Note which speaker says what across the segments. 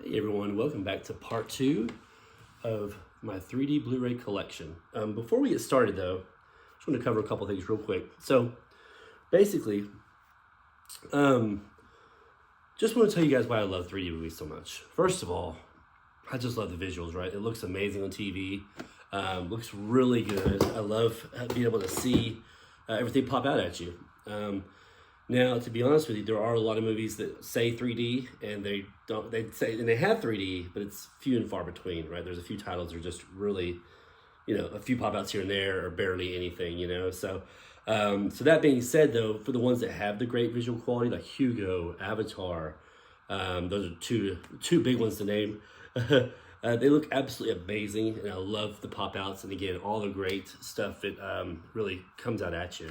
Speaker 1: Hey everyone, welcome back to part 2 of my 3D Blu-ray collection. Before we get started though, I just want to cover a couple things real quick. So basically, just want to tell you guys why I love 3D movies so much. First of all, I just love the visuals, right? It looks amazing on TV, looks really good. I love being able to see everything pop out at you. Now, to be honest with you, there are a lot of movies that say 3D and they don't. They say and they have 3D, but it's few and far between, right? There's a few titles that are just really, a few pop outs here and there, or barely anything, So, so that being said, though, for the ones that have the great visual quality, like Hugo, Avatar, those are two big ones to name. They look absolutely amazing, and I love the pop outs. And again, all the great stuff that really comes out at you,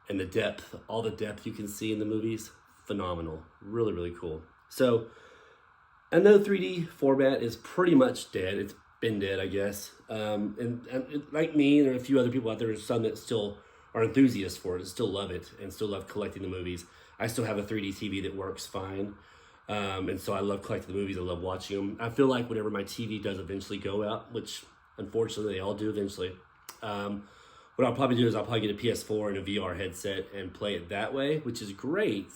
Speaker 1: and the depth, all the depth you can see in the movies, phenomenal. Really, really cool. So I know 3D format is pretty much dead. It's been dead, I guess. And like me, there are a few other people out there, some that still are enthusiasts for it and still love it and still love collecting the movies. I still have a 3D TV that works fine. And so I love collecting the movies. I love watching them. I feel like whenever my TV does eventually go out, which unfortunately they all do eventually, what I'll probably do is I'll probably get a PS4 and a VR headset and play it that way, which is great.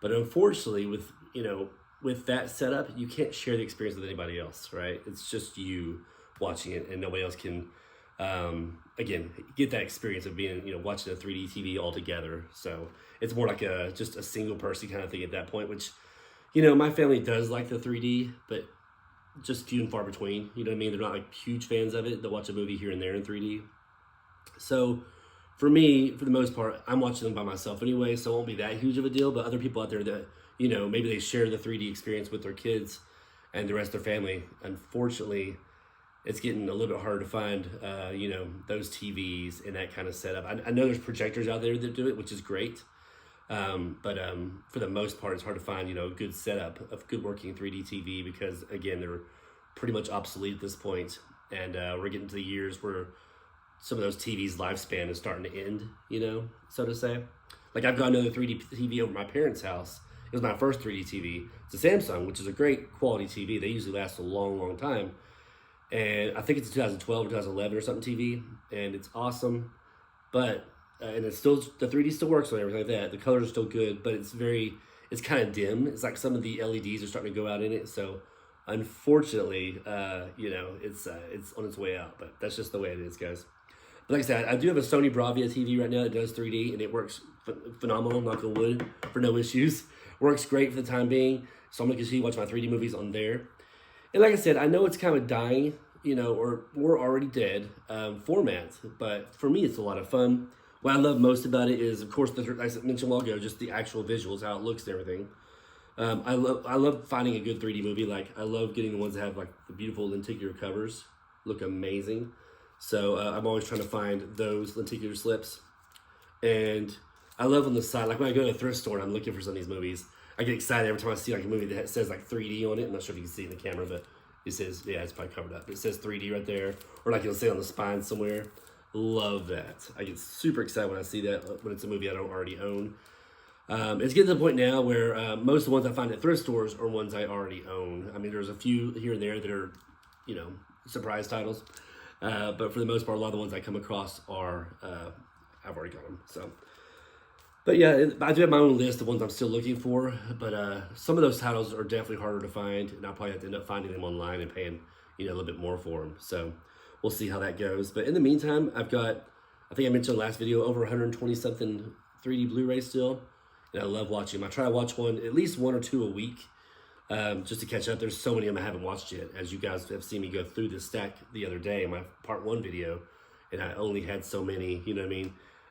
Speaker 1: But unfortunately, with that setup, you can't share the experience with anybody else, right? It's just you watching it, and nobody else can, again, get that experience of being, watching a 3D TV all together. So it's more like just a single person kind of thing at that point, which, my family does like the 3D, but just few and far between. You know what I mean? They're not like huge fans of it. They'll watch a movie here and there in 3D. So for me, for the most part, I'm watching them by myself anyway, so it won't be that huge of a deal. But other people out there that, maybe they share the 3D experience with their kids and the rest of their family, unfortunately, it's getting a little bit harder to find, those TVs and that kind of setup. I know there's projectors out there that do it, which is great. But for the most part, it's hard to find, a good setup of good working 3D TV because, again, they're pretty much obsolete at this point. And we're getting to the years where some of those TVs' lifespan is starting to end, so to say. Like I've got another 3D TV over my parents' house. It was my first 3D TV. It's a Samsung, which is a great quality TV. They usually last a long, long time. And I think it's a 2012 or 2011 or something TV, and it's awesome. But, and it's still, the 3D still works on everything like that. The colors are still good, but it's kind of dim. It's like some of the LEDs are starting to go out in it. So unfortunately, it's on its way out, but that's just the way it is, guys. But like I said, I do have a Sony Bravia TV right now that does 3D, and it works phenomenal, knock on wood, for no issues. Works great for the time being, so I'm going to continue to watch my 3D movies on there. And like I said, I know it's kind of dying, or we're already dead format, but for me, it's a lot of fun. What I love most about it is, of course, like I mentioned a while ago, just the actual visuals, how it looks and everything. I love finding a good 3D movie. Like, I love getting the ones that have, like, the beautiful lenticular covers. Look amazing. So I'm always trying to find those lenticular slips. And I love on the side, like when I go to a thrift store and I'm looking for some of these movies, I get excited every time I see like a movie that says like 3D on it. I'm not sure if you can see it in the camera, but it says, yeah, it's probably covered up. But it says 3D right there. Or like you'll see it on the spine somewhere. Love that. I get super excited when I see that, when it's a movie I don't already own. It's getting to the point now where most of the ones I find at thrift stores are ones I already own. I mean, there's a few here and there that are, surprise titles. But for the most part, a lot of the ones I come across are, I've already got them. So, but yeah, I do have my own list of ones I'm still looking for. But some of those titles are definitely harder to find, and I'll probably have to end up finding them online and paying, a little bit more for them. So we'll see how that goes. But in the meantime, I've got, I think I mentioned in the last video, over 120 something 3D Blu-ray still, and I love watching them. I try to watch at least one or two a week. Just to catch up. There's so many of them I haven't watched yet. As you guys have seen me go through this stack the other day in my part 1 video, and I only had so many,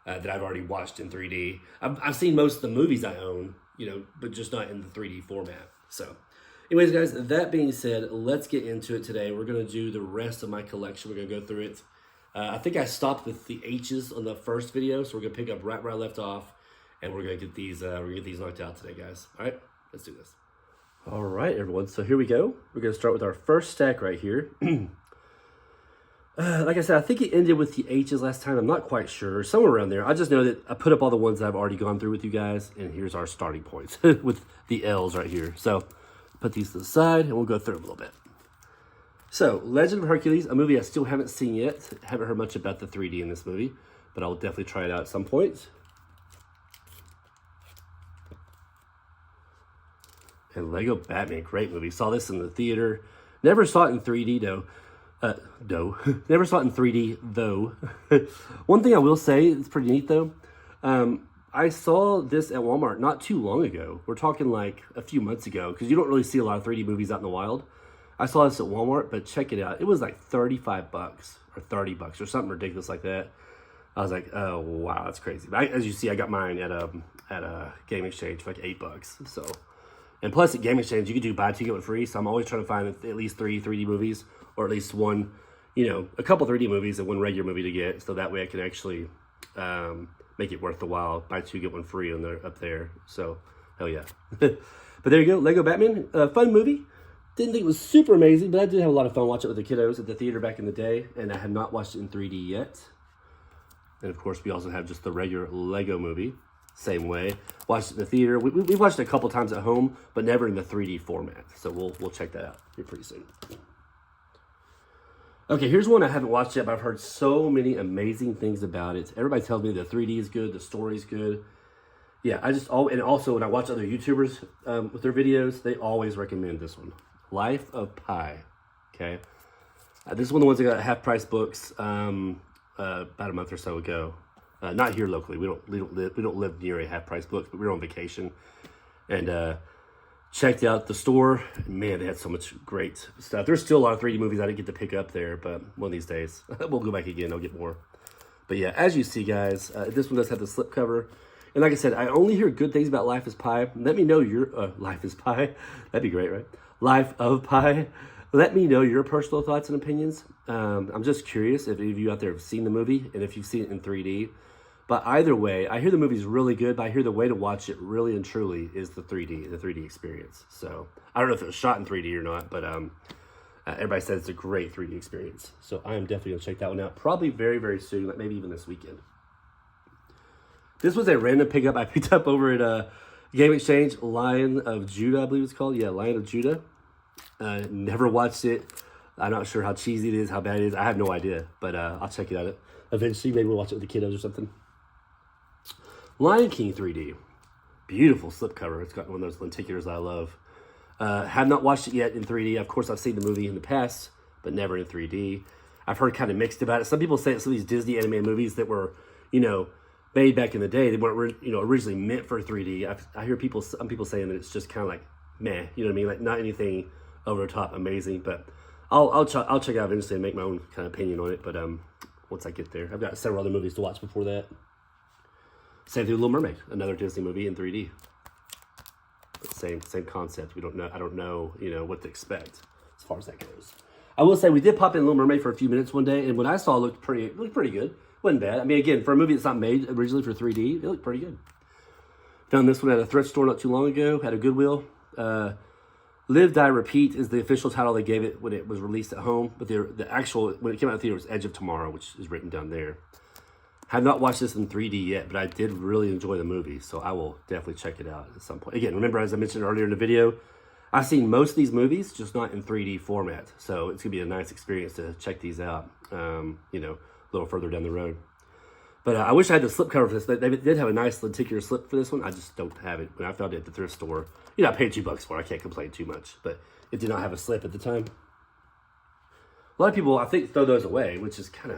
Speaker 1: that I've already watched in 3D. I've seen most of the movies I own, but just not in the 3D format. So anyways, guys, that being said, let's get into it today. We're going to do the rest of my collection. We're going to go through it. I think I stopped with the H's on the first video, so we're going to pick up right where I left off, and we're going to get these knocked out today, guys. All right, let's do this. All right, everyone, so here we go. We're going to start with our first stack right here. Like I said, I think it ended with the H's last time. I'm not quite sure. Somewhere around there. I just know that I put up all the ones that I've already gone through with you guys, and here's our starting points with the L's right here. So put these to the side, and we'll go through them a little bit. So, Legend of Hercules, a movie I still haven't seen yet. Haven't heard much about the 3D in this movie, but I'll definitely try it out at some point. And Lego Batman, great movie. Saw this in the theater. Never saw it in 3D though. Never saw it in 3D though. One thing I will say, it's pretty neat though. I saw this at Walmart not too long ago. We're talking like a few months ago, because you don't really see a lot of 3D movies out in the wild. I saw this at Walmart, but check it out. It was like 35 bucks or 30 bucks or something ridiculous like that. I was like, oh wow, that's crazy. But as you see, I got mine at a Game Exchange for like $8. So, and plus at Game Exchange, you can do buy two get one free. So I'm always trying to find at least 3 3D movies, or at least one, a couple 3D movies and one regular movie to get. So that way I can actually make it worth the while. Buy two get one free on there up there. So hell yeah. But there you go, Lego Batman, fun movie. Didn't think it was super amazing, but I did have a lot of fun watching it with the kiddos at the theater back in the day, and I have not watched it in 3D yet. And of course, we also have just the regular Lego movie, same way. Watched it in the theater. We've watched it a couple times at home, but never in the 3D format. So we'll check that out here pretty soon. Okay, here's one I haven't watched yet, but I've heard so many amazing things about it. Everybody tells me the 3D is good, the story's good. Yeah, and also when I watch other YouTubers with their videos, they always recommend this one. Life of Pi, okay? This is one of the ones I got at Half Price Books about a month or so ago. Not here locally. We don't live near a Half Price Books, but we were on vacation and checked out the store. Man, they had so much great stuff. There's still a lot of 3D movies I didn't get to pick up there, but one of these days we'll go back again. I'll get more. But yeah, as you see, guys, this one does have the slipcover. And like I said, I only hear good things about Life is Pi. Let me know your Life is Pi. That'd be great, right? Life of Pi. Let me know your personal thoughts and opinions. I'm just curious if any of you out there have seen the movie and if you've seen it in 3D. But either way, I hear the movie's really good, but I hear the way to watch it really and truly is the 3D experience. So I don't know if it was shot in 3D or not, but everybody says it's a great 3D experience. So I am definitely going to check that one out. Probably very, very soon, like maybe even this weekend. This was a random pickup I picked up over at Game Exchange, Lion of Judah, I believe it's called. Yeah, Lion of Judah. Never watched it. I'm not sure how cheesy it is, how bad it is. I have no idea, but I'll check it out eventually. Maybe we'll watch it with the kiddos or something. Lion King 3D. Beautiful slipcover. It's got one of those lenticulars I love. Have not watched it yet in 3D. Of course, I've seen the movie in the past, but never in 3D. I've heard kind of mixed about it. Some people say some of these Disney animated movies that were, made back in the day, they weren't, originally meant for 3D. I hear some people saying that it's just kind of like meh, you know what I mean? Like not anything over the top amazing, but I'll check it out eventually and make my own kind of opinion on it. But once I get there, I've got several other movies to watch before that. Same thing with Little Mermaid, another Disney movie in 3D. But same concept. I don't know, what to expect as far as that goes. I will say we did pop in Little Mermaid for a few minutes one day, and what I saw looked pretty good. Wasn't bad. I mean, again, for a movie that's not made originally for 3D, it looked pretty good. Found this one at a thrift store not too long ago, at a Goodwill. Live, Die, Repeat is the official title they gave it when it was released at home. But the actual, when it came out in theater, was Edge of Tomorrow, which is written down there. Have not watched this in 3D yet, but I did really enjoy the movie, so I will definitely check it out at some point. Again, remember, as I mentioned earlier in the video, I've seen most of these movies, just not in 3D format. So it's going to be a nice experience to check these out, a little further down the road. But I wish I had the slipcover for this. They did have a nice lenticular slip for this one. I just don't have it. When I found it at the thrift store, I paid $2 for it. I can't complain too much. But it did not have a slip at the time. A lot of people, I think, throw those away, which is kind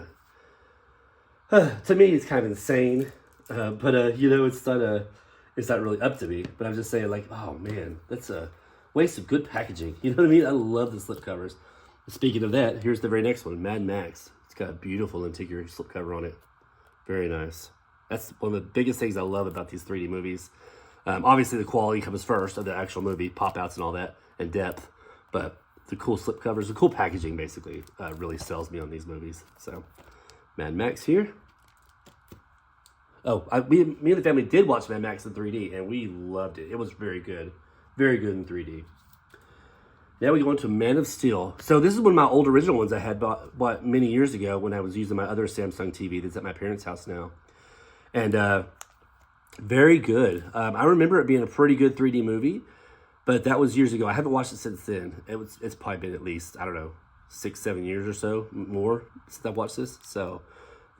Speaker 1: of, to me, it's kind of insane. But it's not really up to me. But I'm just saying, like, oh man, that's a waste of good packaging. You know what I mean? I love the slipcovers. Speaking of that, here's the very next one, Mad Max. It's got a beautiful lenticular slipcover on it. Very nice. That's one of the biggest things I love about these 3D movies. Obviously, the quality comes first of the actual movie, pop-outs and all that, and depth. But the cool slipcovers, the cool packaging, basically, really sells me on these movies. So, Mad Max here. Oh, me and the family did watch Mad Max in 3D, and we loved it. It was very good. Very good in 3D. Now we go into Man of Steel. So this is one of my old original ones I had bought many years ago when I was using my other Samsung TV that's at my parents' house now. And very good. I remember it being a pretty good 3D movie, But that was years ago. I haven't watched it since then. It's probably been at least, I don't know, 6-7 years or so more since I've watched this. So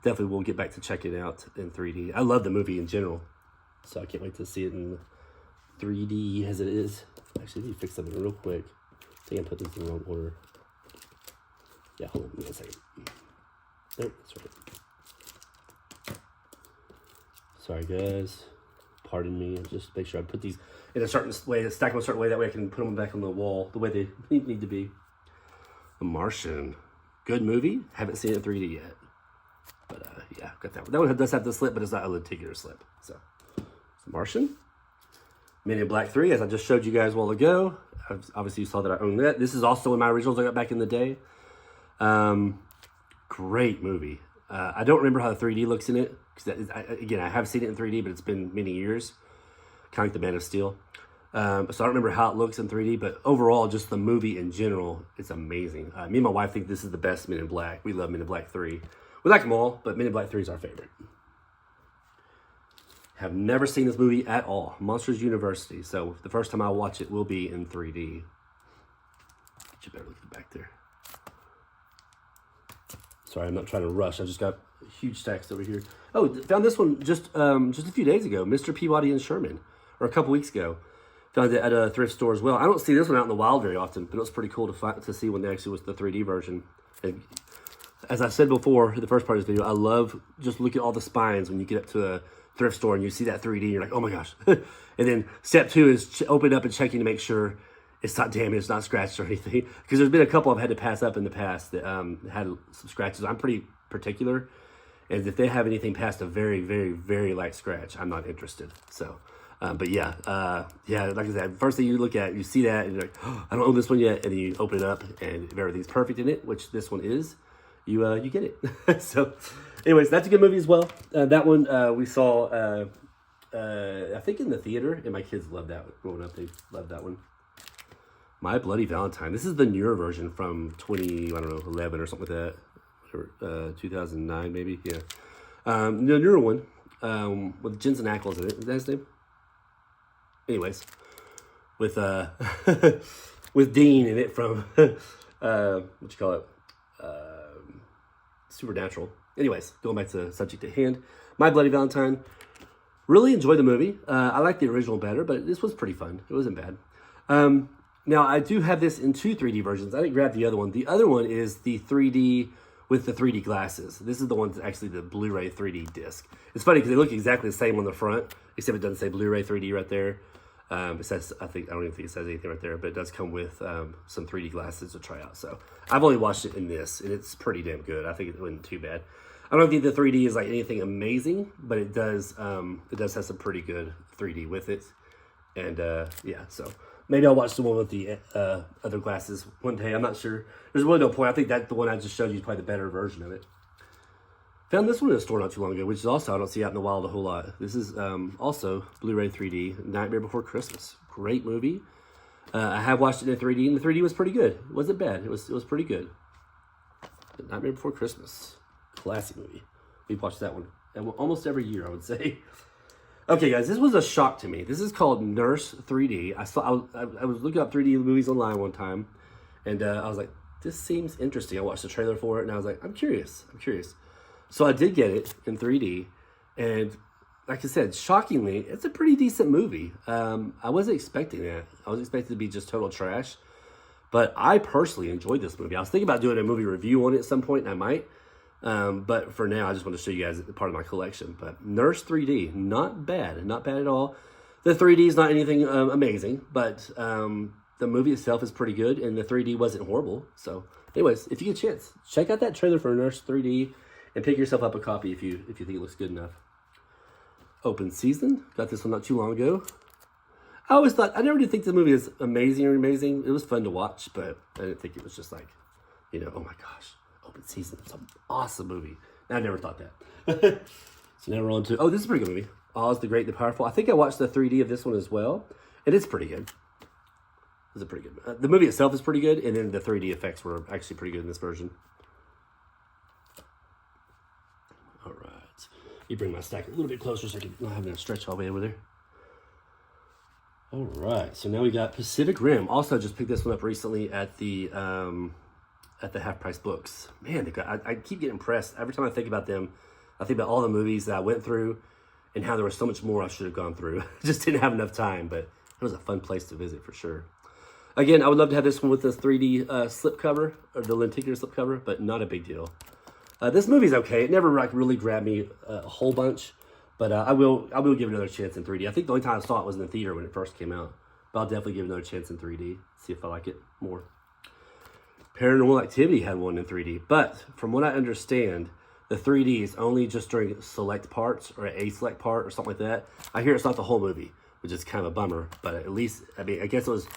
Speaker 1: definitely we'll get back to checking it out in 3D. I love the movie in general, so I can't wait to see it in 3D as it is. Actually, let me fix something real quick. I think I put this in the wrong order. Yeah, hold on a second. Nope, that's right. Sorry, guys. Pardon me. I'll just make sure I put these in a certain way, stack them a certain way. That way I can put them back on the wall the way they need to be. The Martian. Good movie. Haven't seen it in 3D yet. But yeah, got that one. That one does have the slip, but it's not a lenticular slip. So, it's The Martian. Men in Black 3, as I just showed you guys a while ago. Obviously, you saw that I own that. This is also in my originals I got back in the day. Great movie. I don't remember how the 3D looks in it. Again, I have seen it in 3D, but it's been many years. Kind of like the Man of Steel. So I don't remember how it looks in 3D, but overall, just the movie in general, it's amazing. Me and my wife think this is the best Men in Black. We love Men in Black 3. We like them all, but Men in Black 3 is our favorite. Have never seen this movie at all. Monsters University. So the first time I watch it will be in 3D. Get you better look at the back there. Sorry, I'm not trying to rush. I just got huge stacks over here. Oh, found this one just a few days ago. Mr. Peabody and Sherman, or a couple weeks ago. Found it at a thrift store as well. I don't see this one out in the wild very often, but it was pretty cool to see when they actually was the 3D version. And as I said before, the first part of this video, I love just look at all the spines when you get up to a thrift store and you see that 3D, you're like, oh my gosh. And then step 2 is open up and checking to make sure it's not damaged, not scratched or anything. Because there's been a couple I've had to pass up in the past that had some scratches. I'm pretty particular. And if they have anything past a very, very, very light scratch, I'm not interested. So, but yeah, like I said, first thing you look at, you see that and you're like, oh, I don't own this one yet. And then you open it up and if everything's perfect in it, which this one is, you get it. So anyways, that's a good movie as well. That one we saw, I think in the theater, and my kids loved that one. Growing up, they loved that one. My Bloody Valentine. This is the newer version from 11 or something like that. Or 2009 maybe, yeah. The newer one with Jensen Ackles in it. Is that his name? Anyways, with with Dean in it from what you call it, Supernatural. Anyways, going back to the subject at hand, My Bloody Valentine. Really enjoyed the movie. I like the original better, but this was pretty fun. It wasn't bad. Now I do have this in 2 3D versions. I didn't grab the other one. The other one is the 3D with the 3D glasses. This is the one that's actually the Blu-ray 3D disc. It's funny because they look exactly the same on the front, except it doesn't say Blu-ray 3D right there. It says, I don't even think it says anything right there, but it does come with some 3D glasses to try out. So I've only watched it in this, and it's pretty damn good. I think it wasn't too bad. I don't think the 3D is like anything amazing, but it does have some pretty good 3D with it. And yeah, so maybe I'll watch the one with the other glasses one day. I'm not sure. There's really no point. I think that the one I just showed you is probably the better version of it. Found this one in a store not too long ago, which is also I don't see out in the wild a whole lot. This is also Blu-ray 3D, Nightmare Before Christmas. Great movie. I have watched it in 3D, and the 3D was pretty good. It wasn't bad. It was pretty good. But Nightmare Before Christmas, classic movie. We've watched that one almost every year, I would say. Okay, guys, this was a shock to me. This is called Nurse 3D. I was looking up 3D movies online one time, and I was like, this seems interesting. I watched the trailer for it, and I was like, I'm curious. So I did get it in 3D, and like I said, shockingly, it's a pretty decent movie. I wasn't expecting that. I was expecting it to be just total trash, but I personally enjoyed this movie. I was thinking about doing a movie review on it at some point, and I might. But for now, I just want to show you guys part of my collection. But Nurse 3D, not bad at all. The 3D is not anything amazing, but the movie itself is pretty good, and the 3D wasn't horrible. So, anyways, if you get a chance, check out that trailer for Nurse 3D, and pick yourself up a copy if you think it looks good enough. Open Season, got this one not too long ago. I never did think the movie was amazing. It was fun to watch, but I didn't think it was just like, oh my gosh. Open Season. It's an awesome movie. I never thought that. So now we're on to... Oh, this is a pretty good movie. Oz the Great and the Powerful. I think I watched the 3D of this one as well. And it's pretty good. It's a pretty good... the movie itself is pretty good. And then the 3D effects were actually pretty good in this version. All right. You bring my stack a little bit closer so I can not have to stretch all the way over there. All right, so now we got Pacific Rim. Also, just picked this one up recently at the Half Price Books. Man, I keep getting impressed every time I think about them. I think about all the movies that I went through and how there was so much more I should have gone through. Just didn't have enough time, but it was a fun place to visit for sure. Again, I would love to have this one with this 3D slipcover, or the lenticular slipcover, but not a big deal. This movie's okay. It never like really grabbed me a whole bunch, but I will give it another chance in 3D. I think the only time I saw it was in the theater when it first came out, but I'll definitely give it another chance in 3D, see if I like it more. Paranormal Activity had one in 3D, but from what I understand, the 3D is only just during select parts or a select part or something like that. I hear it's not the whole movie, which is kind of a bummer, but at least, I mean, I guess it was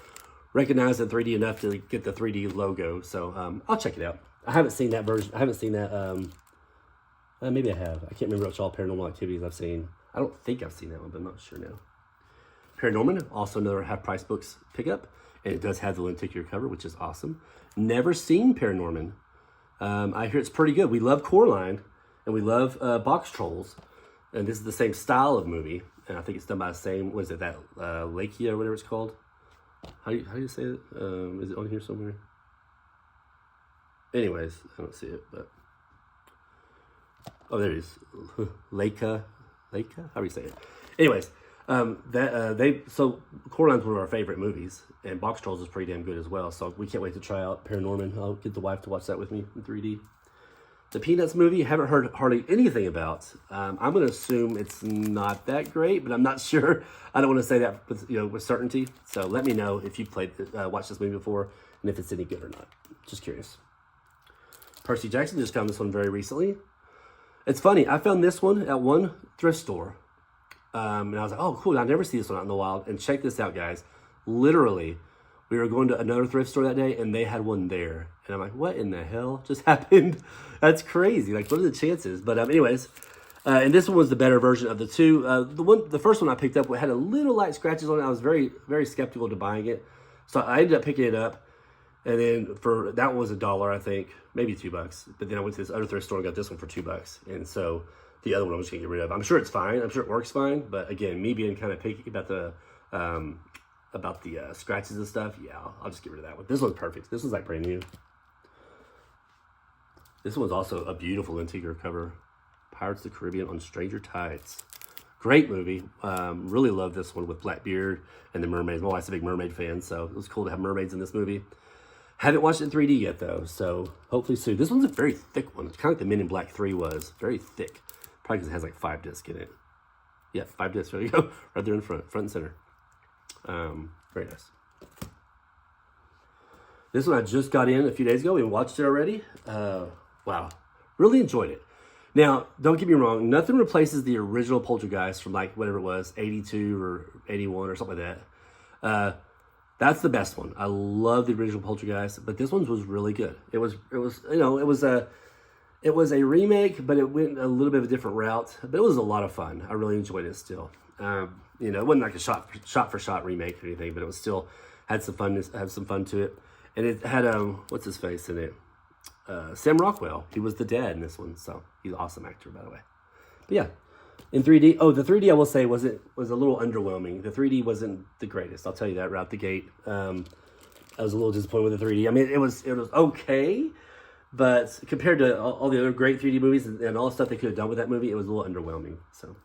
Speaker 1: recognized in 3D enough to get the 3D logo, so I'll check it out. I haven't seen that version. I haven't seen that, maybe I have. I can't remember which all Paranormal Activities I've seen. I don't think I've seen that one, but I'm not sure now. Paranorman, also another Half Price Books pickup, and it does have the lenticular cover, which is awesome. Never seen Paranorman. I hear it's pretty good. We love Coraline, and we love Box Trolls, and this is the same style of movie, and I think it's done by the same, was it that Lakia or whatever it's called? How do you say it? Is it on here somewhere? Anyways, I don't see it, but oh, there it is. Leica, how do you say it? Anyways, so Coraline's one of our favorite movies, and Box Trolls is pretty damn good as well. So we can't wait to try out Paranorman. I'll get the wife to watch that with me in 3D. The Peanuts movie, haven't heard hardly anything about. I'm going to assume it's not that great, but I'm not sure. I don't want to say that with certainty. So let me know if you watched this movie before and if it's any good or not. Just curious. Percy Jackson, just found this one very recently. It's funny, I found this one at one thrift store. And I was like, oh, cool, I never see this one out in the wild. And check this out, guys. Literally, we were going to another thrift store that day, and they had one there. And I'm like, what in the hell just happened? That's crazy. Like, what are the chances? But anyways, and this one was the better version of the two. The first one I picked up had a little light scratches on it. I was very, very skeptical to buying it. So I ended up picking it up. And then that one was $1, I think, maybe $2. But then I went to this other thrift store and got this one for $2. And so the other one I'm just gonna get rid of. I'm sure it's fine. I'm sure it works fine. But again, me being kind of picky about the scratches and stuff, yeah, I'll just get rid of that one. This one's perfect. This one's like brand new. This one's also a beautiful lenticular cover. Pirates of the Caribbean on Stranger Tides. Great movie. Really love this one with Blackbeard and the mermaids. My wife's a big mermaid fan, so it was cool to have mermaids in this movie. Haven't watched it in 3D yet, though, so hopefully soon. This one's a very thick one. It's kind of like the Men in Black 3 was. Very thick. Probably because it has like 5 discs in it. Yeah, 5 discs. There you go. Right there in front and center. Very nice. This one I just got in a few days ago. We watched it already. Wow. Really enjoyed it. Now, don't get me wrong. Nothing replaces the original Poltergeist from like whatever it was, 82 or 81 or something like that. That's the best one. I love the original Poltergeist, but this one was really good. It was a remake, but it went a little bit of a different route. But it was a lot of fun. I really enjoyed it still. It wasn't like a shot for shot remake or anything, but it was still had some fun to it. And it had what's his face in it? Sam Rockwell. He was the dad in this one, so he's an awesome actor, by the way. But yeah. In 3D, the 3D I will say was a little underwhelming. The 3D wasn't the greatest. I'll tell you that right out the gate. I was a little disappointed with the 3D. I mean, it was okay, but compared to all the other great 3D movies and all the stuff they could have done with that movie, it was a little underwhelming. So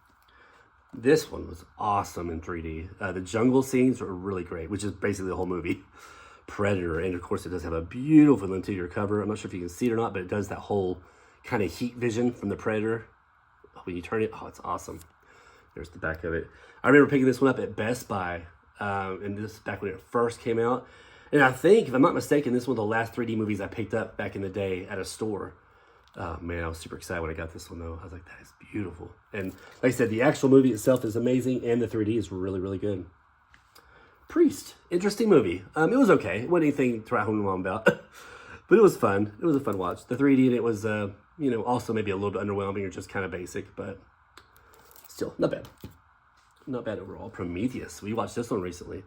Speaker 1: this one was awesome in 3D. The jungle scenes were really great, which is basically the whole movie. Predator, and of course it does have a beautiful interior cover. I'm not sure if you can see it or not, but it does that whole kind of heat vision from the Predator. When you turn it, oh, it's awesome. There's the back of it. I remember picking this one up at Best Buy, and this back when it first came out. And I think, if I'm not mistaken, this was one of the last 3D movies I picked up back in the day at a store. Oh, man, I was super excited when I got this one, though. I was like, that is beautiful. And like I said, the actual movie itself is amazing, and the 3D is really, really good. Priest. Interesting movie. It was okay. It wasn't anything to write home about. But it was fun. It was a fun watch. The 3D in it was, also maybe a little bit underwhelming or just kind of basic, but still, not bad. Not bad overall. Prometheus. We watched this one recently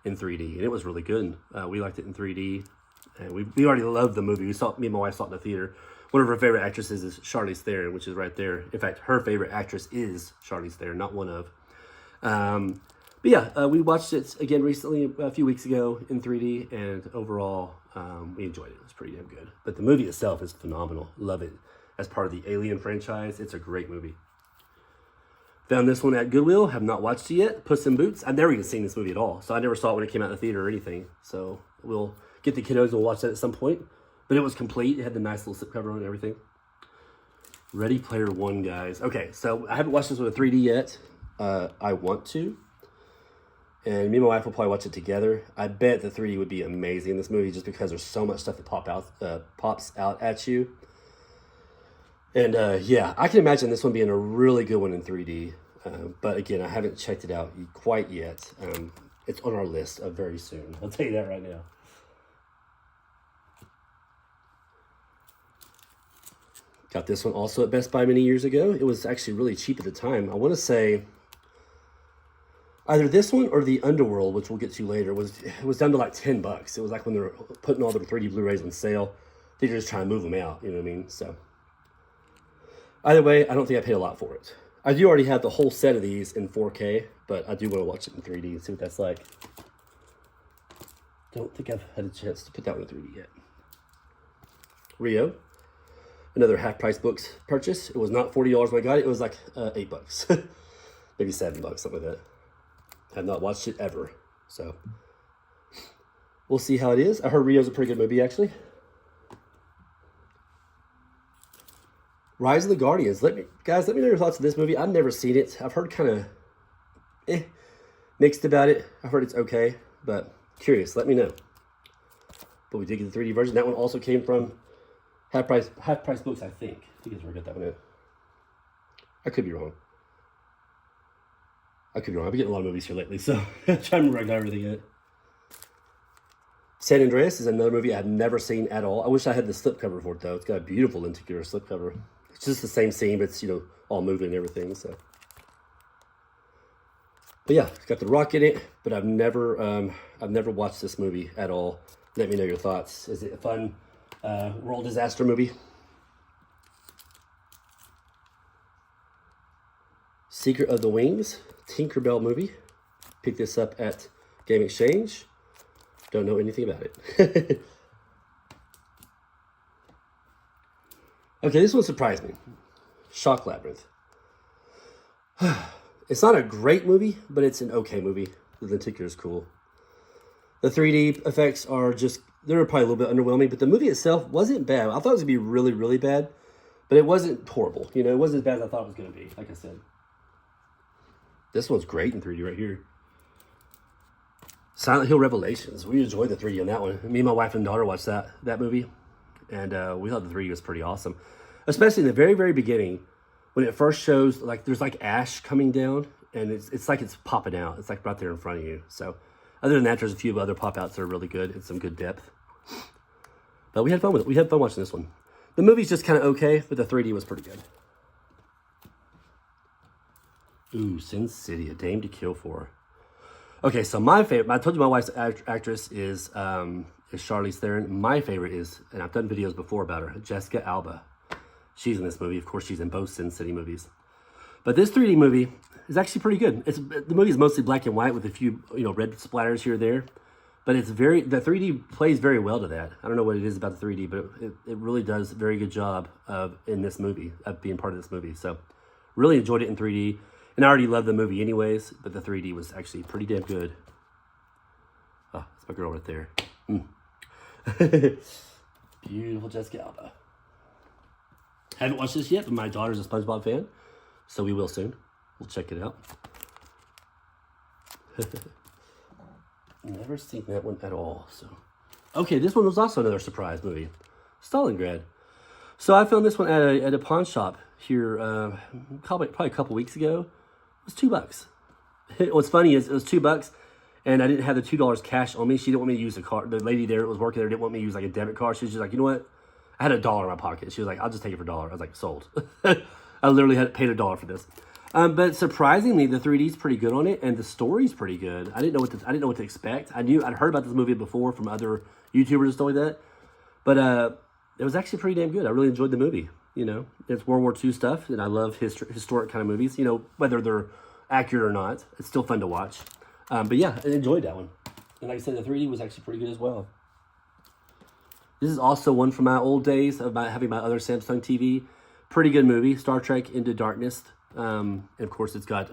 Speaker 1: in 3D, and it was really good. We liked it in 3D, and we already loved the movie. Me and my wife saw it in the theater. One of her favorite actresses is Charlize Theron, which is right there. In fact, her favorite actress is Charlize Theron, not one of. But yeah, we watched it again recently, a few weeks ago in 3D, and overall, we enjoyed it. It was pretty damn good. But the movie itself is phenomenal. Love it. As part of the Alien franchise, it's a great movie. Found this one at Goodwill. Have not watched it yet. Puss in Boots. I've never even seen this movie at all, so I never saw it when it came out in the theater or anything. So we'll get the kiddos and we'll watch that at some point. But it was complete. It had the nice little slipcover on and everything. Ready Player One, guys. Okay, so I haven't watched this with a 3D yet. I want to. And me and my wife will probably watch it together. I bet the 3D would be amazing in this movie just because there's so much stuff that pops out at you. And yeah, I can imagine this one being a really good one in 3D. But again, I haven't checked it out quite yet. It's on our list of very soon. I'll tell you that right now. Got this one also at Best Buy many years ago. It was actually really cheap at the time. I want to say either this one or the Underworld, which we'll get to later, it was down to like $10. It was like when they were putting all the 3D Blu-rays on sale. They were just trying to move them out, you know what I mean? So either way, I don't think I paid a lot for it. I do already have the whole set of these in 4K, but I do want to watch it in 3D and see what that's like. Don't think I've had a chance to put that one in 3D yet. Rio. Another half-price books purchase. It was not $40 when I got it. It was like $8, maybe $7, something like that. Have not watched it ever, so we'll see how it is. I heard Rio's a pretty good movie, actually. Rise of the Guardians. Guys, let me know your thoughts on this movie. I've never seen it. I've heard kind of mixed about it. I've heard it's okay, but curious. Let me know. But we did get the 3D version. That one also came from Half price books, I think. I think it's where I got that one in. I could be wrong. I've been getting a lot of movies here lately, so I'm trying to remember I got everything in it. San Andreas is another movie I've never seen at all. I wish I had the slipcover for it, though. It's got a beautiful lenticular slipcover. It's just the same scene, but it's, you know, all moving and everything, so. But yeah, it's got The Rock in it, but I've never watched this movie at all. Let me know your thoughts. Is it a fun world disaster movie? Secret of the Wings, Tinkerbell movie. Picked this up at Game Exchange. Don't know anything about it. Okay, this one surprised me. Shock Labyrinth. It's not a great movie, but it's an okay movie. The lenticular is cool. The 3D effects are just, they're probably a little bit underwhelming, but the movie itself wasn't bad. I thought it was going to be really, really bad, but it wasn't horrible. You know, it wasn't as bad as I thought it was going to be, like I said. This one's great in 3D right here. Silent Hill Revelations. We enjoyed the 3D on that one. Me and my wife and daughter watched that movie, and we thought the 3D was pretty awesome. Especially in the very, very beginning, when it first shows, like, there's like ash coming down, and it's like it's popping out. It's like right there in front of you, so... Other than that, there's a few other pop-outs that are really good and some good depth. But we had fun with it. We had fun watching this one. The movie's just kind of okay, but the 3D was pretty good. Ooh, Sin City, A Dame to Kill For. Okay, so my favorite, I told you my wife's actress is Charlize Theron. My favorite is, and I've done videos before about her, Jessica Alba. She's in this movie. Of course, she's in both Sin City movies. But this 3D movie is actually pretty good. The movie is mostly black and white with a few, you know, red splatters here or there. But the 3D plays very well to that. I don't know what it is about the 3D, but it really does a very good job in this movie, of being part of this movie. So really enjoyed it in 3D. And I already loved the movie anyways, but the 3D was actually pretty damn good. Oh, that's my girl right there. Beautiful Jessica Alba. Haven't watched this yet, but my daughter's a SpongeBob fan. So we will soon. We'll check it out. Never seen that one at all. So, okay, this one was also another surprise movie, Stalingrad. So I found this one at a pawn shop here, probably a couple weeks ago. It was $2. What's funny is it was $2, and I didn't have the $2 cash on me. She didn't want me to use a card. The lady there that was working there didn't want me to use like a debit card. She was just like, you know what? I had $1 in my pocket. She was like, I'll just take it for $1. I was like, sold. I literally had paid $1 for this. But surprisingly, the 3D is pretty good on it, and the story's pretty good. I didn't know what to expect. I'd heard about this movie before from other YouTubers and stuff like that, but it was actually pretty damn good. I really enjoyed the movie. You know, it's World War II stuff, and I love historic kind of movies. You know, whether they're accurate or not, it's still fun to watch. But yeah, I enjoyed that one. And like I said, the 3D was actually pretty good as well. This is also one from my old days of having my other Samsung TV. Pretty good movie, Star Trek Into Darkness. And of course, it's got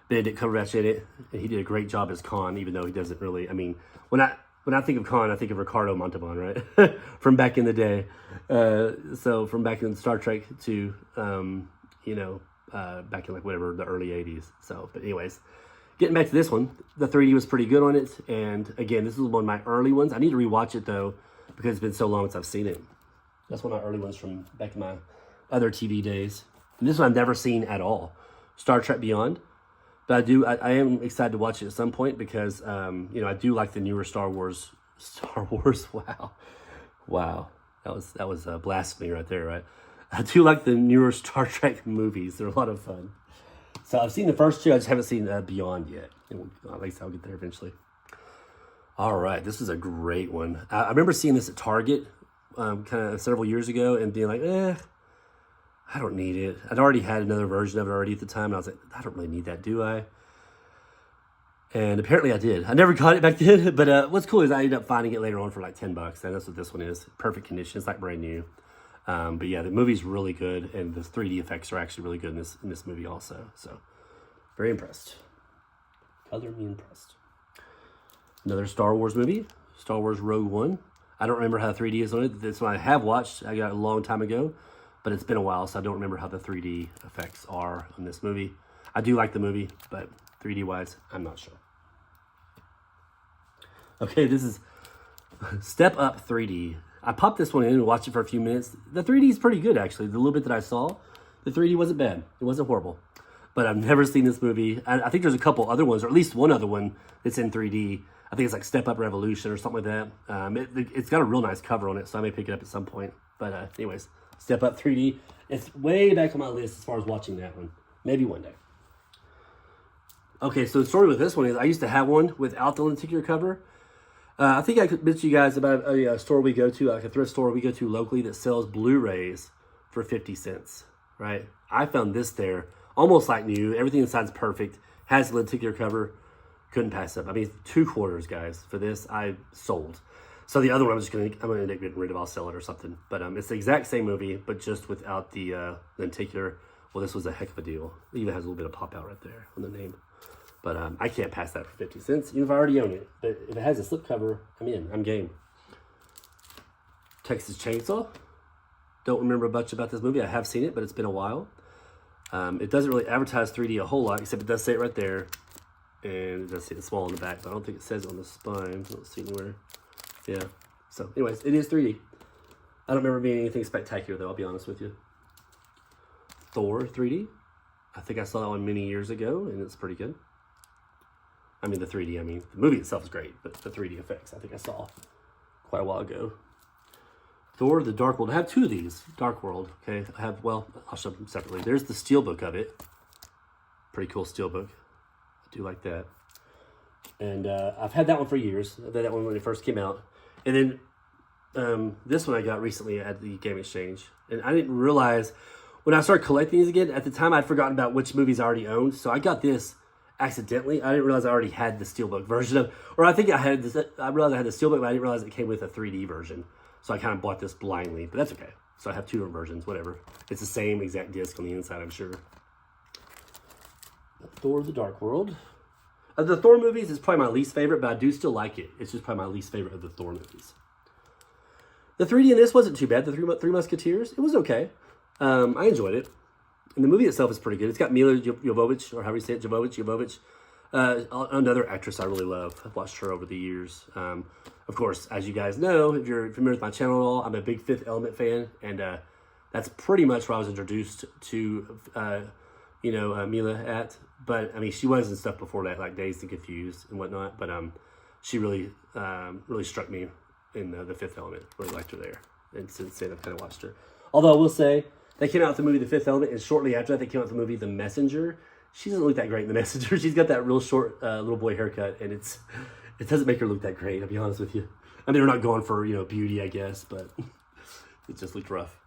Speaker 1: Benedict Cumberbatch in it. And he did a great job as Khan, even though he doesn't really, I mean, when I think of Khan, I think of Ricardo Montalban, right? From back in the day. So from back in Star Trek to, back in like whatever, the early 80s. So, but anyways, getting back to this one, the 3D was pretty good on it. And again, this is one of my early ones. I need to rewatch it though, because it's been so long since I've seen it. That's one of my early ones from back in my other TV days. And this one I've never seen at all, Star Trek Beyond. But I am excited to watch it at some point because, I do like the newer Star Wars. Wow. That was blasphemy right there, right? I do like the newer Star Trek movies. They're a lot of fun. So I've seen the first two. I just haven't seen Beyond yet. And at least I'll get there eventually. All right, this is a great one. I remember seeing this at Target kind of several years ago and being like, I don't need it. I'd already had another version of it already at the time. And I was like, I don't really need that, do I? And apparently I did. I never got it back then. But what's cool is I ended up finding it later on for like $10. And that's what this one is. Perfect condition. It's like brand new. But yeah, the movie's really good. And the 3D effects are actually really good in this movie also. So very impressed. Color me impressed. Another Star Wars movie, Star Wars Rogue One. I don't remember how 3D is on it. This one I have watched. I got it a long time ago, but it's been a while, so I don't remember how the 3D effects are on this movie. I do like the movie, but 3D-wise, I'm not sure. Okay, this is Step Up 3D. I popped this one in and watched it for a few minutes. The 3D is pretty good, actually. The little bit that I saw, the 3D wasn't bad. It wasn't horrible. But I've never seen this movie. I think there's a couple other ones, or at least one other one that's in 3D. I think it's like Step Up Revolution or something like that. It's got a real nice cover on it, so I may pick it up at some point. But anyways, Step Up 3D. It's way back on my list as far as watching that one. Maybe one day. Okay, so the story with this one is I used to have one without the lenticular cover. I think I could mention you guys about a store we go to, like a thrift store we go to locally that sells Blu-rays for 50 cents, right? I found this there, almost like new. Everything inside's perfect. Has a lenticular cover. Couldn't pass up. I mean, $2, guys. For this, I sold. So the other one, I'm gonna end up getting rid of. I'll sell it or something. But it's the exact same movie, but just without the lenticular. Well, this was a heck of a deal. It even has a little bit of pop out right there on the name. But I can't pass that for 50 cents, even if I already own it. But if it has a slipcover, I'm in. I'm game. Texas Chainsaw. Don't remember much about this movie. I have seen it, but it's been a while. It doesn't really advertise 3D a whole lot, except it does say it right there. And it does say it's small on the back, but I don't think it says it on the spine. I don't see anywhere. Yeah. So, anyways, it is 3D. I don't remember being anything spectacular, though, I'll be honest with you. Thor 3D. I think I saw that one many years ago, and it's pretty good. I mean, the 3D, the movie itself is great, but the 3D effects, I think I saw quite a while ago. Thor, the Dark World. I have two of these, Dark World, okay? I'll show them separately. There's the steelbook of it. Pretty cool steelbook. I do like that. And I've had that one for years. I've had that one when it first came out. And then this one I got recently at the Game Exchange. And I didn't realize, when I started collecting these again, at the time I'd forgotten about which movies I already owned. So I got this accidentally. I didn't realize I already had the steelbook version of, or I think I realized I had the steelbook, but I didn't realize it came with a 3D version. So I kind of bought this blindly, but that's okay. So I have two different versions, whatever. It's the same exact disc on the inside, I'm sure. Thor: The Dark World. Of the Thor movies, it's probably my least favorite, but I do still like it. It's just probably my least favorite of the Thor movies. The 3D in this wasn't too bad. The Three Musketeers, it was okay. I enjoyed it. And the movie itself is pretty good. It's got Mila Jovovich, or however you say it, Jovovich. Another actress I really love. I've watched her over the years. Of course, as you guys know, if you're familiar with my channel at all, I'm a big Fifth Element fan, and that's pretty much where I was introduced to, Mila at. But she was in stuff before that, like Dazed and Confused and whatnot. But she really struck me in the Fifth Element. Really liked her there, and since then I've kind of watched her. Although I will say, they came out with the movie The Fifth Element, and shortly after that, they came out with the movie The Messenger. She doesn't look that great in The Messenger. She's got that real short little boy haircut, and it doesn't make her look that great, I'll be honest with you. They're not going for, beauty, I guess, but it just looked rough.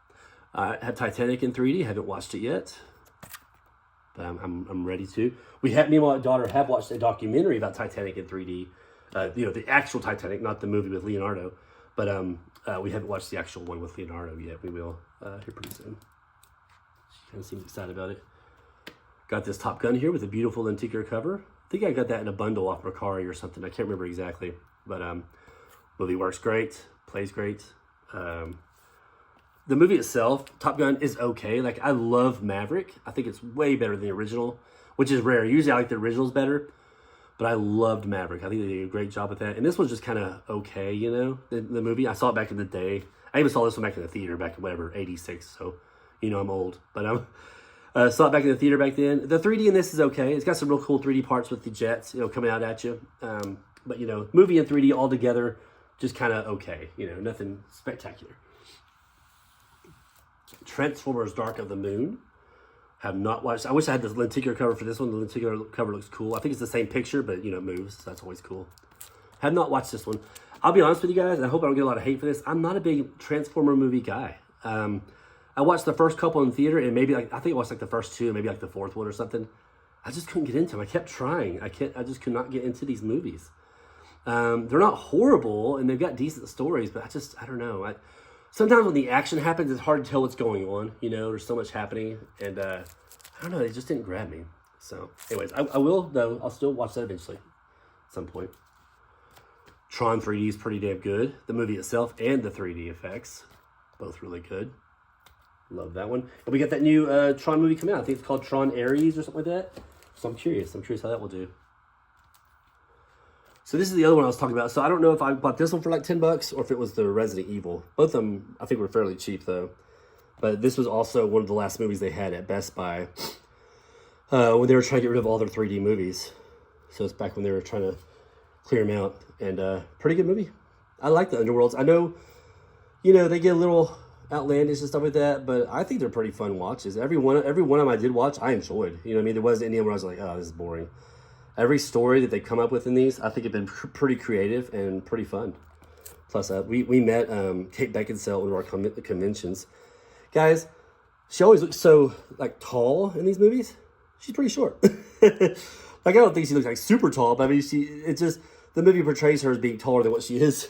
Speaker 1: I have Titanic in 3D. Haven't watched it yet. but I'm ready to. Me and my daughter have watched a documentary about Titanic in 3D. The actual Titanic, not the movie with Leonardo. But we haven't watched the actual one with Leonardo yet. We will here pretty soon. She kind of seems excited about it. Got this Top Gun here with a beautiful lenticular cover. I think I got that in a bundle off Mercari or something. I can't remember exactly. But movie works great, plays great. The movie itself, Top Gun, is okay. Like, I love Maverick. I think it's way better than the original, which is rare. Usually I like the originals better, but I loved Maverick. I think they did a great job with that. And this one's just kind of okay, you know, the movie. I saw it back in the day. I even saw this one back in the theater back in whatever, 86. So, you know, I'm old. But saw it back in the theater back then. The 3D in this is okay. It's got some real cool 3D parts with the jets, you know, coming out at you. But, you know, movie and 3D all together, just kind of okay. You know, nothing spectacular. Transformers Dark of the Moon. Have not watched. I wish I had the lenticular cover for this one. The lenticular cover looks cool. I think it's the same picture, but, you know, it moves. So that's always cool. Have not watched this one. I'll be honest with you guys. I hope I don't get a lot of hate for this. I'm not a big Transformer movie guy. I watched the first couple in theater, and maybe I think I watched like the first two, maybe like the fourth one or something. I just couldn't get into them. I kept trying. I just could not get into these movies. They're not horrible, and they've got decent stories, but I don't know. Sometimes when the action happens, it's hard to tell what's going on. You know, there's so much happening, and I don't know. They just didn't grab me. So, anyways, I will, though. I'll still watch that eventually at some point. Tron 3D is pretty damn good. The movie itself and the 3D effects, both really good. Love that one. And we got that new Tron movie coming out. I think it's called Tron Ares or something like that. So I'm curious. how that will do. So this is the other one I was talking about. So I don't know if I bought this one for like $10 or if it was the Resident Evil. Both of them, I think, were fairly cheap though. But this was also one of the last movies they had at Best Buy when they were trying to get rid of all their 3D movies. So it's back when they were trying to clear them out. And pretty good movie. I like the Underworlds. I know, you know, they get a little outlandish and stuff like that, but I think they're pretty fun watches. Every one of them I did watch, I enjoyed. You know what I mean? There wasn't any where I was like, oh, this is boring. Every story that they come up with in these, I think have been pretty creative and pretty fun. Plus, we met Kate Beckinsale at one of our conventions. Guys, she always looks so like tall in these movies. She's pretty short. Like, I don't think she looks like super tall, but I mean, it's just the movie portrays her as being taller than what she is.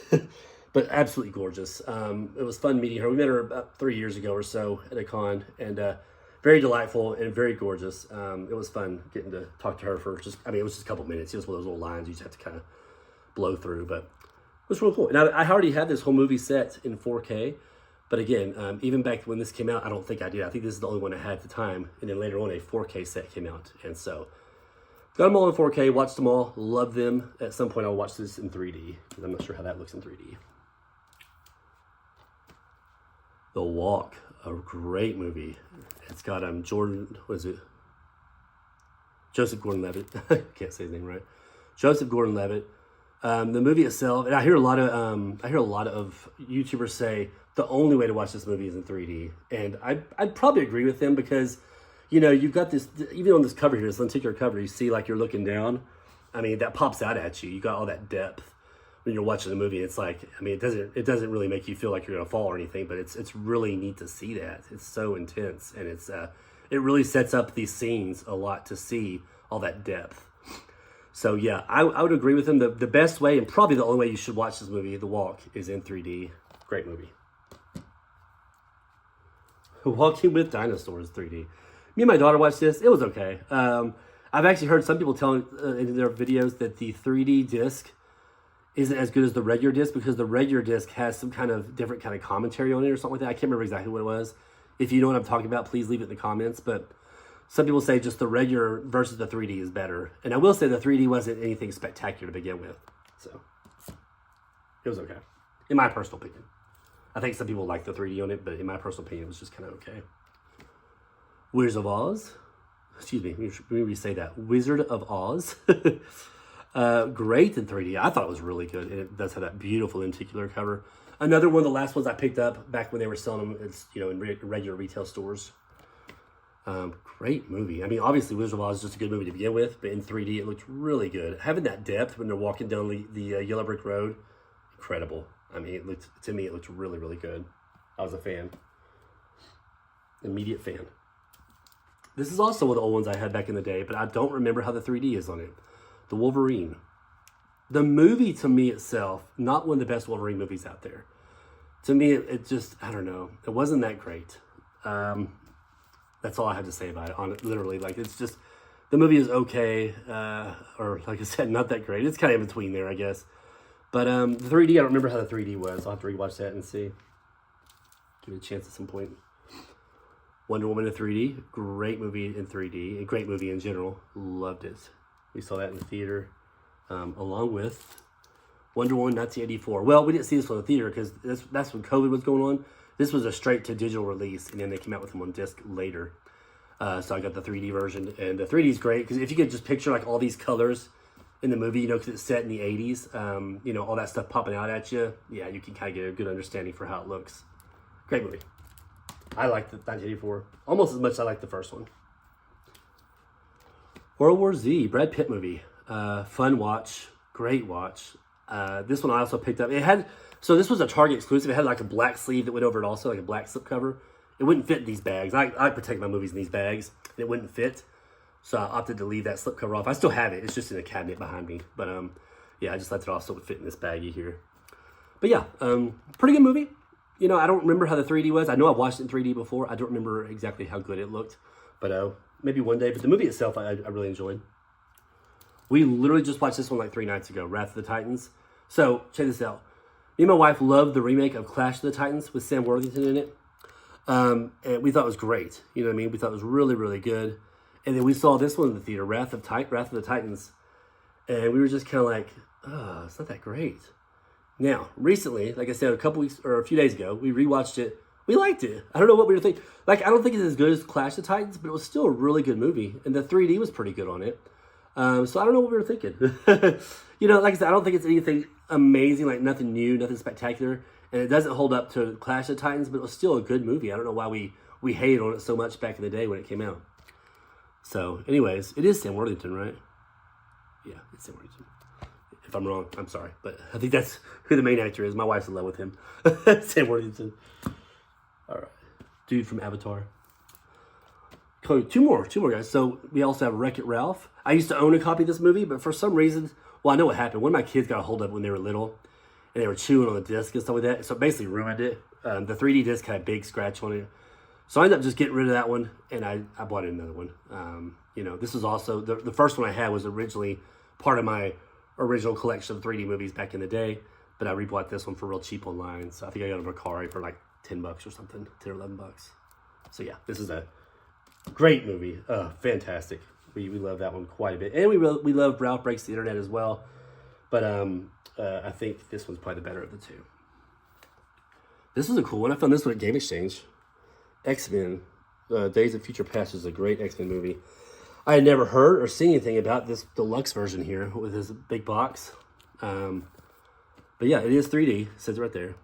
Speaker 1: But absolutely gorgeous. It was fun meeting her. We met her about 3 years ago or so at a con, and very delightful and very gorgeous. It was fun getting to talk to her for it was just a couple minutes. It was one of those little lines you just have to kind of blow through, but it was really cool. And I already had this whole movie set in 4K, but again, even back when this came out, I don't think I did. I think this is the only one I had at the time, and then later on a 4K set came out, and so got them all in 4K, watched them all, loved them. At some point I'll watch this in 3D, because I'm not sure how that looks in 3D. The Walk, a great movie. It's got Joseph Gordon-Levitt. I can't say his name right. Joseph Gordon-Levitt. The movie itself, and I hear a lot of YouTubers say the only way to watch this movie is in 3D, and I'd probably agree with them because, you know, you've got this, even on this cover here, this lenticular cover, you see like you're looking down. I mean, that pops out at you. You got all that depth when you're watching the movie. It's like, I mean, it doesn't really make you feel like you're gonna fall or anything, but it's really neat to see that. It's so intense, and it really sets up these scenes a lot to see all that depth. So yeah, I would agree with him. The best way, and probably the only way you should watch this movie, The Walk, is in 3D. Great movie. Walking with Dinosaurs 3D. Me and my daughter watched this. It was okay. I've actually heard some people telling in their videos that the 3D disc isn't as good as the regular disc because the regular disc has some kind of different kind of commentary on it or something like that. I can't remember exactly what it was. If you know what I'm talking about, please leave it in the comments. But some people say just the regular versus the 3D is better. And I will say the 3D wasn't anything spectacular to begin with. So it was okay, in my personal opinion. I think some people like the 3D on it, but in my personal opinion, it was just kind of okay. Wizard of Oz. Excuse me, let me re-say that. Wizard of Oz. Great in 3D. I thought it was really good, and it does have that beautiful lenticular cover. Another one of the last ones I picked up back when they were selling them, it's, you know, in regular retail stores. Great movie. I mean, obviously Wizard of Oz is just a good movie to begin with, but in 3D it looked really good. Having that depth when they're walking down the yellow brick road, incredible. I mean, it looked really, really good. I was a fan. Immediate fan. This is also one of the old ones I had back in the day, but I don't remember how the 3D is on it. The Wolverine. The movie, to me itself, not one of the best Wolverine movies out there. To me, it just, I don't know. It wasn't that great. That's all I have to say about it, on it, literally. Like, it's just, the movie is okay, or like I said, not that great. It's kind of in between there, I guess. But the 3D, I don't remember how the 3D was. I'll have to rewatch that and see. Give it a chance at some point. Wonder Woman in 3D, great movie in 3D, a great movie in general. Loved it. We saw that in the theater, along with Wonder Woman 1984. Well, we didn't see this one in the theater because that's when COVID was going on. This was a straight to digital release, and then they came out with them on disc later. So I got the 3D version, and the 3D is great because if you could just picture like all these colors in the movie, you know, because it's set in the 80s, you know, all that stuff popping out at you. Yeah, you can kind of get a good understanding for how it looks. Great movie. I liked the 1984 almost as much as I liked the first one. World War Z, Brad Pitt movie. Fun watch, great watch. This one I also picked up. It had, so this was a Target exclusive. It had like a black sleeve that went over it also, like a black slipcover. It wouldn't fit in these bags. I protect my movies in these bags. And it wouldn't fit. So I opted to leave that slipcover off. I still have it. It's just in a cabinet behind me. But yeah, I just left it off so it would fit in this baggie here. But yeah, pretty good movie. You know, I don't remember how the 3D was. I know I watched it in 3D before. I don't remember exactly how good it looked. But maybe one day. But the movie itself, I really enjoyed. We literally just watched this one like 3 nights ago, Wrath of the Titans. So, check this out. Me and my wife loved the remake of Clash of the Titans with Sam Worthington in it. And we thought it was great. You know what I mean? We thought it was really, really good. And then we saw this one in the theater, Wrath of the Titans. And we were just kind of like, oh, it's not that great. Now, recently, like I said, a couple weeks or a few days ago, we rewatched it. We liked it. I don't know what we were thinking. Like, I don't think it's as good as Clash of Titans, but it was still a really good movie. And the 3D was pretty good on it. So I don't know what we were thinking. You know, like I said, I don't think it's anything amazing, like nothing new, nothing spectacular. And it doesn't hold up to Clash of Titans, but it was still a good movie. I don't know why we hated on it so much back in the day when it came out. So, anyways, it is Sam Worthington, right? Yeah, it's Sam Worthington. If I'm wrong, I'm sorry. But I think that's who the main actor is. My wife's in love with him. Sam Worthington. All right. Dude from Avatar. Cool. Two more guys. So we also have Wreck-It Ralph. I used to own a copy of this movie, but for some reason, well, I know what happened. One of my kids got a hold of it when they were little, and they were chewing on the disc and stuff like that. So it basically ruined it. The 3D disc had a big scratch on it. So I ended up just getting rid of that one, and I bought another one. You know, this was also, the first one I had was originally part of my original collection of 3D movies back in the day, but I rebought this one for real cheap online. So I think I got a Mercari for like $10 or something, 10 or $11. So yeah, this is a great movie. Fantastic. We love that one quite a bit. And we love Ralph Breaks the Internet as well. But I think this one's probably the better of the two. This is a cool one. I found this one at Game Exchange. X-Men, Days of Future Past is a great X-Men movie. I had never heard or seen anything about this deluxe version here with this big box. But yeah, it is 3D. It says it right there.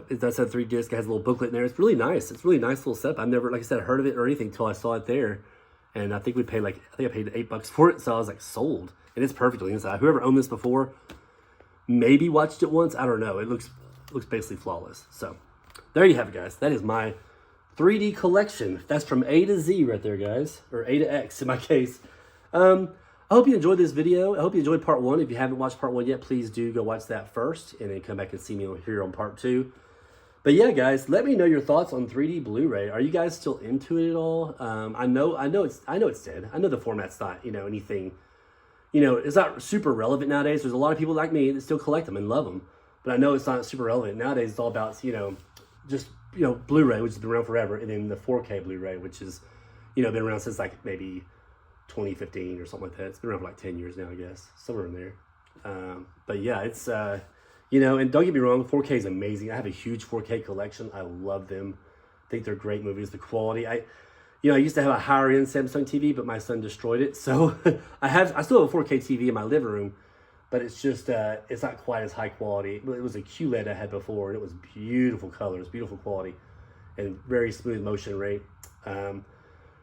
Speaker 1: It does have 3D disc. It has a little booklet in there. It's really nice. It's a really nice little setup. I've never, like I said, heard of it or anything until I saw it there. And I think we paid I paid $8 for it. So I was like sold. And it's perfectly inside. Whoever owned this before maybe watched it once. I don't know. It looks basically flawless. So there you have it, guys. That is my 3D collection. That's from A to Z right there, guys. Or A to X in my case. I hope you enjoyed this video. I hope you enjoyed part 1. If you haven't watched part 1 yet, please do go watch that first. And then come back and see me here on part 2. But yeah, guys, let me know your thoughts on 3D Blu-ray. Are you guys still into it at all? I know it's dead. I know the format's not, anything, it's not super relevant nowadays. There's a lot of people like me that still collect them and love them. But I know it's not super relevant. Nowadays, it's all about, just Blu-ray, which has been around forever, and then the 4K Blu-ray, which has, been around since like maybe 2015 or something like that. It's been around for like 10 years now, I guess, somewhere in there. But yeah, it's, and don't get me wrong, 4K is amazing. I have a huge 4K collection. I love them. I think they're great movies. The quality, I used to have a higher end Samsung TV, but my son destroyed it. So I still have a 4K TV in my living room, but it's just, it's not quite as high quality. It was a QLED I had before, and it was beautiful colors, beautiful quality, and very smooth motion rate.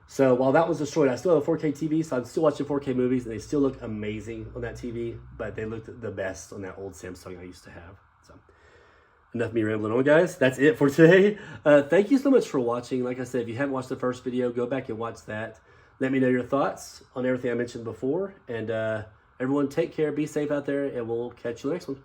Speaker 1: So while that was destroyed, I still have a 4K TV, so I'm still watching 4K movies, and they still look amazing on that TV, but they looked the best on that old Samsung I used to have. So enough of me rambling on, guys. That's it for today. Thank you so much for watching. Like I said, if you haven't watched the first video, go back and watch that. Let me know your thoughts on everything I mentioned before. And everyone take care, be safe out there, and we'll catch you next one.